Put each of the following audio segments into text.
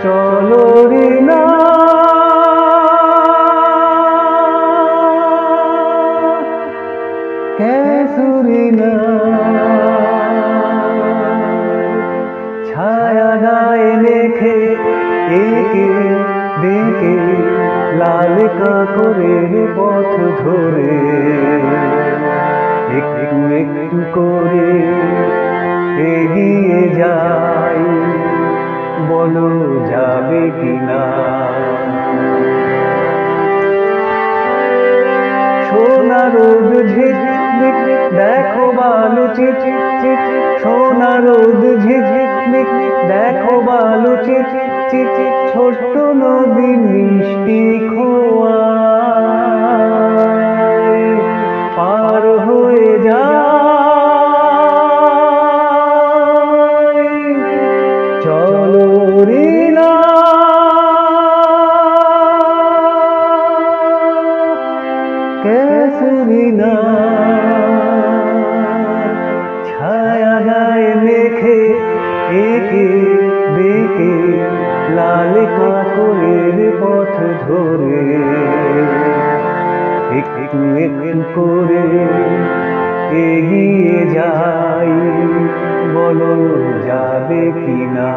চলো রে না कैसुरी ना छाया गाए मेघे एके बेके लाल काकরের পথ ধরে একটু একটু করে এগিয়ে যাই বলো যাবে কিনা সোনা রোদ ঝিঝিক দেখো বালু চিচিক চিচিক সোনা রোদ ঝিঝিক দেখো বালু চিচিক চিচিক ছোট্ট নদী মিষ্টি খোয়ায় পার হয়ে যায় চলো রে না कैसुरी ना छाया गाए मेघे एके बेके लाल কাকরের পথ ধরে একটু একটু করে এগিয়ে যাই বলো যাবে কিনা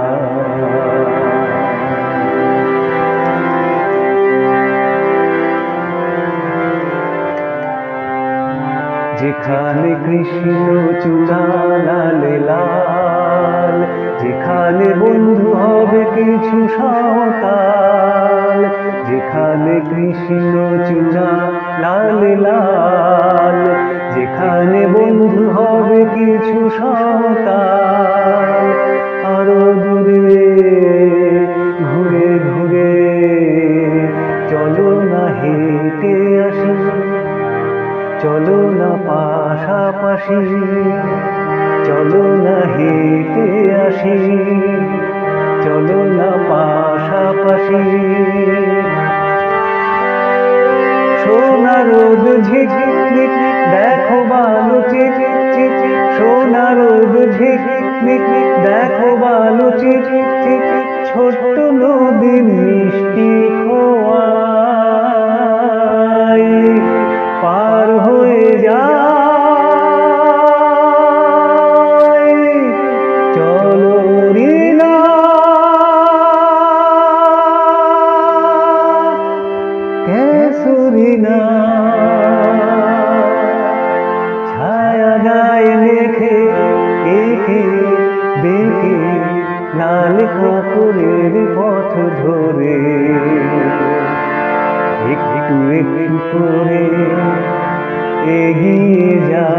যেখানে কৃষ্ণ চূড়া লাল লাল যেখানে বন্ধু হবে কিছু সাঁওতাল যেখানে কৃষ্ণ চূড়া লাল লাল যেখানে বন্ধু হবে কিছু সাঁওতাল আরো দূরে ঘুরে ঘুরে চলো না হেঁটে আসি চলো না পাশাপাশি চলো না হেঁটে আসি চলো না পাশাপাশি সোনা রোদ ঝিঝিক দেখো বালু চিচিক চিচিক সোনা রোদ ঝিঝিক দেখো বালু চিচিক চিচিক ছোট্ট নদী মিষ্টি খোয়ায় পার হয়ে যায় চলো রে না कैसुरी ना छाया गाए मेघे एके बेके लाल কাকরের পথ ধরে একটু একটু করে এগিয়ে যা।